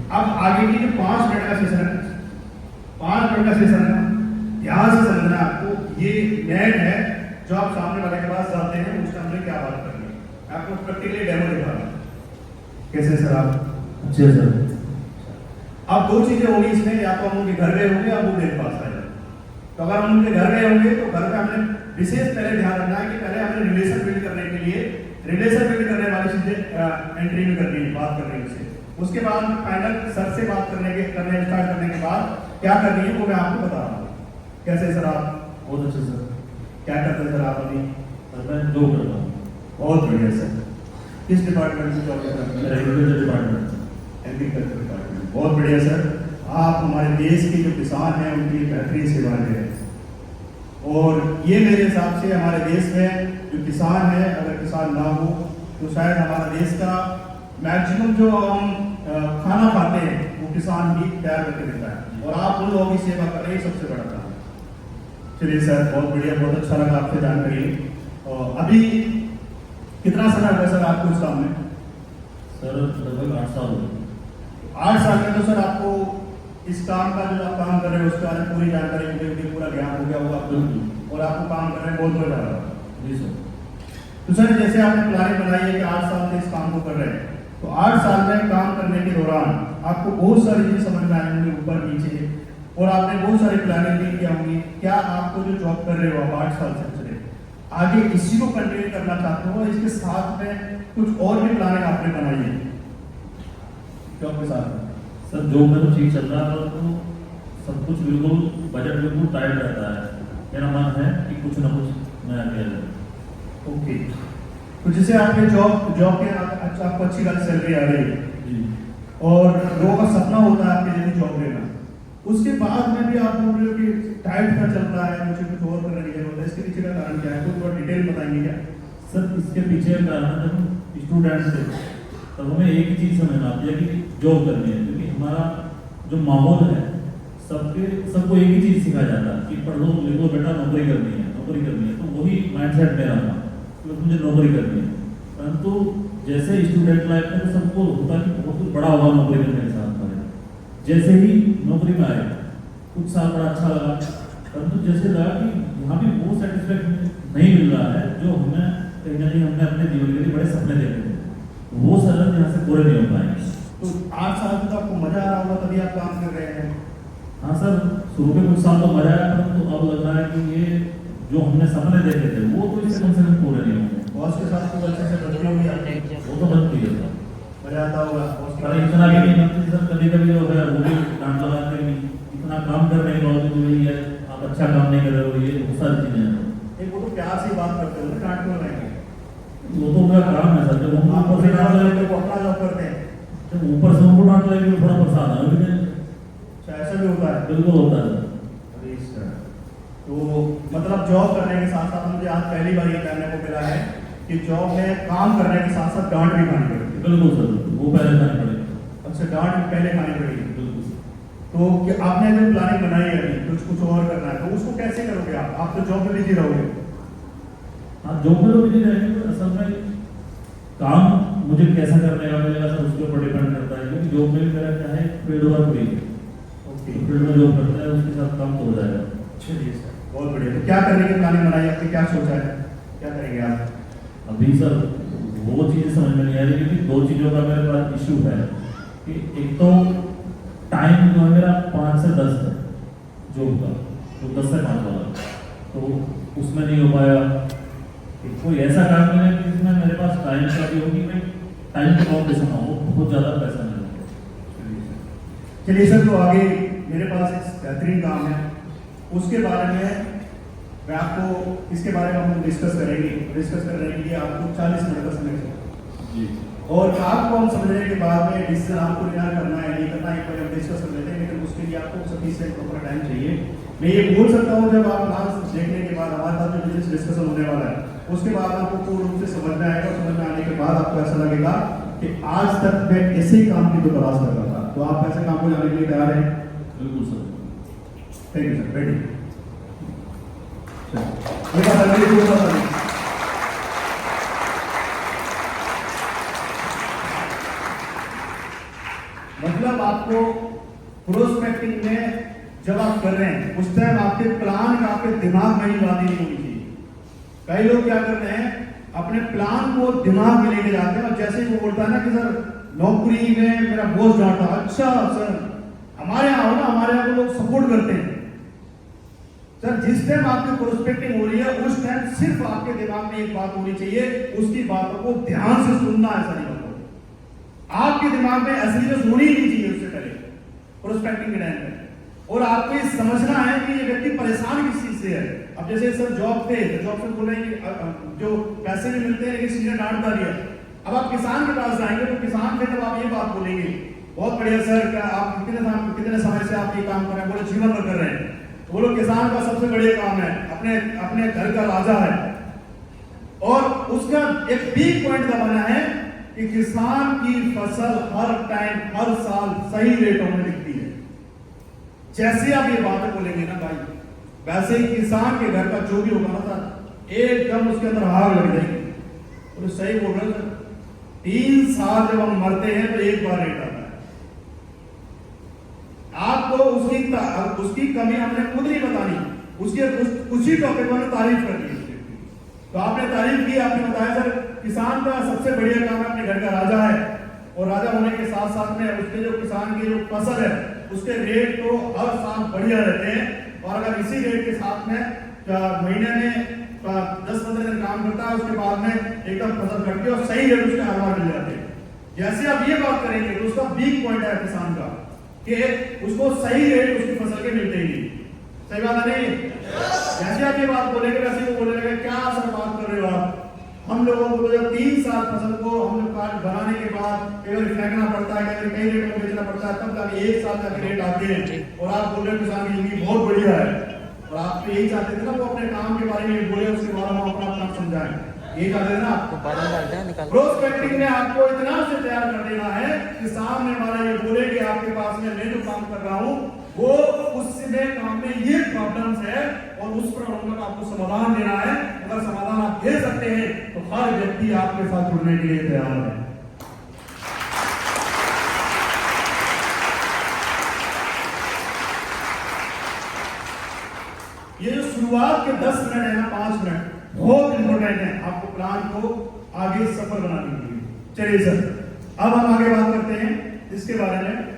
अब आगे की जो 5 मिनट का सेशन है, 5 मिनट का सेशन है, ध्यान से समझना है आपको। ये नेट है जो आप सामने वाले के पास जाते हैं, उसका हमने क्या बात करनी है, आपको प्रैक्टिकली डेमो दिखाना है। कैसे सर आप? अच्छे सर। अब 2 चीजें होंगी इसमें, या तो हम उनके घर गए होंगे या वो मेरे पास आए। तो अगर हम उनके घर गए होंगे तो घर में हमने विशेष पहले ध्यान रखना है कि पहले हमें रिलेशन बिल्ड करने के लिए रिलेशन बिल्ड करने वाली चीजें एंट्री में करनी है, बात करनी है उससे। उसके बाद फाइनल सर से बात करने स्टार्ट करने के बाद क्या करनी है वो मैं आपको बता रहा हूँ। कैसे सर आप? बहुत अच्छे सर। क्या करते हैं सर आप अभी? सर मैं जॉब करता हूँ। बहुत बढ़िया सर। किस डिपार्टमेंट में जॉब करते हैं? Agriculture department. एग्रीकल्चर डिपार्टमेंट, बहुत बढ़िया सर। आप हमारे देश के जो किसान हैं उनकी बेहतरीन सेवा दे रहे हैं। और ये मेरे हिसाब से हमारे देश में जो किसान है, अगर किसान ना हो तो शायद हमारा देश का मैक्सिमम जो हम खाना खाते हैं वो किसान ही तैयार करके देता है, और आप उन लोगों की सेवा कर रहे हैं, सबसे बड़ा काम है। चलिए सर, बहुत बढ़िया, बहुत अच्छा लगा आपसे जानकारी। और अभी कितना समय हुआ सर आपको इस काम में? सर लगभग 8 साल हो गए। 8 साल में तो सर आपको इस काम का जो आप काम कर रहे हो उसके बारे में पूरी जानकारी मुझे पूरा ज्ञान हो गया होगा आपको, और आपको काम करने में बहुत मजा आ रहा है। जी सर। तो सर जैसे आपने प्लानिंग बनाई है कि 8 साल से इस काम को कर रहे हैं, तो 8 साल में काम करने के दौरान आपको बहुत सारी चीजें समझ में आई होंगी ऊपर नीचे, और आपने बहुत सारी प्लानिंग भी किया होंगी। क्या आपको जो जॉब कर रहे हो आप 8 साल से चले आगे इसी को कंटिन्यू करना चाहते हो, इसके साथ में कुछ और भी प्लानिंग आपने बनाई है जॉब के साथ? सर जॉब में तो ठीक चल रहा है, तो सब कुछ बिल्कुल बजट बिल्कुल टाइट रहता है। मेरा मन है कि कुछ ना कुछ नया किया जाए। ओके, तो जैसे आपने जॉब के अच्छा आपको अच्छी खासी सैलरी आ रही है जी, और लोगों का सपना होता है आपके जैसे जॉब लेना, उसके बाद में भी आप बोल रहे हो कि टाइट का चल रहा है, मुझे कुछ और करने की जरूरत है, इसके पीछे का कारण क्या है? तो थोड़ा डिटेल बताएंगे क्या? सर इसके पीछे का कारण है, जब हम स्टूडेंट थे तब हमें एक ही चीज़ समझ में आती है कि जॉब करनी है, क्योंकि हमारा जो माहौल है सबको एक ही चीज़ सिखाया जाता है कि पढ़ लो लिखो बेटा, नौकरी करनी है, नौकरी करनी है। तो वही माइंडसेट मेरा था कि मुझे नौकरी करनी है। परंतु जैसे स्टूडेंट लाइफ में सबको होता है कि बहुत कुछ बड़ा होगा नौकरी करने के साथ में, जैसे ही नौकरी में आए कुछ साल बड़ा अच्छा लगा, परंतु जैसे लगा कि यहाँ भी वो सेटिस्फैक्शन नहीं मिल रहा है जो हमें कहीं ना कहीं हमने अपने जीवन के लिए बड़े सपने देखे थे, वो सर यहाँ से पूरे नहीं हो पाएंगे। तो 8 साल तक आपको मजा आ रहा होगा तभी आप काम कर रहे हैं। हाँ सर, शुरू के कुछ साल तो मजा आया, परंतु अब लग रहा है कि ये जो हमने सपने देखे थे वो तो इससे कम से कम पूरे नहीं होंगे। बॉस के साथ तो अच्छे से बनती होगी आपकी? वो तो बनती है सर, मजा आता होगा बॉस के पर साथ? इतना भी नहीं बनती सर। कभी कभी जो है वो भी डांट लगाते हैं कि इतना काम करने के बावजूद भी है आप अच्छा काम नहीं कर रहे हो, ये बहुत सारी चीजें हैं। एक वो तो प्यार से बात करते हो ना, डांट क्यों लगाएंगे? वो तो मेरा काम है सर। जब हम आप ऊपर से डांट लगाएंगे, तो अपना जॉब करते हैं, जब ऊपर से हमको डांट लगाएंगे तो थोड़ा परेशान है। ऐसा भी होता है? बिल्कुल होता है। अरे सर, तो मतलब जॉब करने के साथ साथ मुझे आज पहली बार ये जानने को मिला है कि जॉब में काम करने के साथ साथ डांट भी खानी पड़ती है। बिल्कुल सर, वो पहले खानी पड़ेगी। अच्छा, डांट भी पहले खानी पड़ेगी। बिल्कुल। तो आपने जो प्लानिंग बनाई है अभी कुछ और करना है, तो उसको कैसे करोगे आप तो जॉब में बिजी रहोगे। हाँ, जॉब में तो बिजी रहेंगे, पर असल में काम मुझे कैसा करने का मिलेगा सर उसके ऊपर डिपेंड करता है, क्योंकि जॉब में भी मेरा क्या है फील्ड वर्क भी है। ओके, फील्ड में जॉब करता है उसके साथ काम तो हो जाएगा। चलिए सर, बहुत बढ़िया। तो क्या करने की प्लानिंग बनाई है आपने, क्या सोचा है, क्या करेंगे आप? अभी सर वो चीज़ें समझ में नहीं आ रही, क्योंकि 2 चीज़ों का मेरे पास इशू है कि एक तो टाइम जो है मेरा 5 से 10 है जॉब का, तो 10 से 5 वाला, तो उसमें नहीं हो पाया। कोई ऐसा काम मिले कि जिसमें मेरे पास टाइम का भी होगी, मैं टाइम पे कॉम्पिटिशन हो, बहुत ज़्यादा पैसा मिले। चलिए सर, तो आगे मेरे पास एक बेहतरीन काम है, उसके बारे में मैं आपको इसके बारे में हम डिस्कस करेंगे। डिस्कस करने के लिए आपको 40 मिनट का समय चाहिए जी, और आपको हम समझने के बाद में डिसीजन आपको लेना करना है नहीं करना है, एक बार हम डिस्कस कर लेते हैं, लेकिन उसके लिए आपको सफिशिएंट प्रॉपर टाइम चाहिए। मैं ये बोल सकता हूँ जब आप क्लास देखने के बाद हमारे साथ जो बिजनेस डिस्कशन होने वाला है उसके बाद आपको पूर्ण रूप से समझ में आएगा। समझ में आने के बाद आपको ऐसा लगेगा कि आज तक मैं ऐसे ही काम की तो तलाश कर रहा था। तो आप ऐसे काम को जाने के लिए तैयार हैं? बिल्कुल सर। थैंक यू सर, बैठिए। ये बात अगली मतलब आपको प्रोस्पेक्टिंग में जब आप कर रहे हैं उस टाइम आपके प्लान का आपके दिमाग में ही बात नहीं होनी चाहिए। कई लोग क्या करते हैं, अपने प्लान को दिमाग में लेके जाते हैं और जैसे ही वो बोलता है ना कि सर नौकरी में मेरा बॉस डांटा, अच्छा सर हमारे यहाँ हो ना, हमारे यहाँ को लोग सपोर्ट करते हैं। सर जिस टाइम आपकी प्रोस्पेक्टिंग हो रही है उस टाइम सिर्फ आपके दिमाग में एक बात होनी चाहिए, उसकी बातों को ध्यान से सुनना है। सारी बातों आपके दिमाग में असलियत होनी ही नहीं चाहिए उससे पहले प्रोस्पेक्टिंग के टाइम पे। और आपको ये समझना है कि ये व्यक्ति परेशान किस चीज से है। अब जैसे सर जॉब पे, जॉब से बोल रहे हैं कि जो पैसे भी मिलते हैं लेकिन सीनियर डांटता भी है। अब आप किसान के पास जाएंगे तो किसान पे जब आप ये बात बोलेंगे, बहुत बढ़िया सर, क्या आप कितने समय से आप ये काम कर रहे हैं? बोले जीवन भर कर रहे हैं। तो बोलो किसान का सबसे बढ़िया काम है, अपने घर का राजा है। और उसका एक बिग पॉइंट दबाना है कि किसान की फसल हर टाइम हर साल सही रेटों में बिकती है। जैसे आप ये बातें बोलेंगे ना भाई, वैसे ही किसान के घर का जो भी होगा ना सर, एकदम उसके अंदर आग लग जाएगी। तो सही बोल रहे सर, 3 साल जब हम मरते हैं तो एक बार रेट आता है। आपको उसकी कमी हमने खुद नहीं बतानी, उसी टॉपिक पर तारीफ करनी है। तो आपने तारीफ की, आपने बताया सर किसान का सबसे बढ़िया काम है अपने घर का राजा है। और राजा होने के साथ साथ में उसके जो किसान की जो फसल है उसके रेट तो हर साल बढ़िया रहते हैं। और अगर इसी रेट के साथ में महीने में 10-15 दिन काम करता है, उसके बाद में एकदम फसल कटती है और सही रेट उसके हर बार मिल जाते हैं। जैसे आप ये बात करेंगे तो उसका वीक पॉइंट है किसान का कि उसको सही रेट उसकी फसल के मिलते ही नहीं। सही बात है नहीं? जैसे आप ये बात बोलेंगे वैसे वो बोलेंगे क्या सर बात कर रहे हो आप? हम लोगों को तो जब 3 साल फसल को हम लोग काट बनाने के बाद कई फेंकना पड़ता है, कई रेटों में बेचना पड़ता है, तब जाके 1 साल तक रेट आते हैं। और आप बोल रहे हो किसान की जिंदगी बहुत बढ़िया है। और आप तो यही चाहते थे ना वो अपने काम के बारे में बोले, उसके बारे में अपना काम समझाएं, यही चाहते थे ना। प्रोस्पेक्टिंग में आपको इतना से तैयार कर देना है कि सामने वाला ये बोले कि आपके पास में मैं जो काम कर रहा हूँ वो उसमें काम में ये प्रॉब्लम्स है और उस प्रॉब्लम का आपको समाधान देना है। अगर समाधान आप दे सकते हैं तो हर व्यक्ति आपके साथ जुड़ने के लिए तैयार है। ये जो शुरुआत के 10 मिनट है ना, 5 मिनट बहुत इंपॉर्टेंट है आपको प्लान को आगे सफल बनाने के लिए। चलिए सर, अब हम आगे बात करते हैं इसके बारे में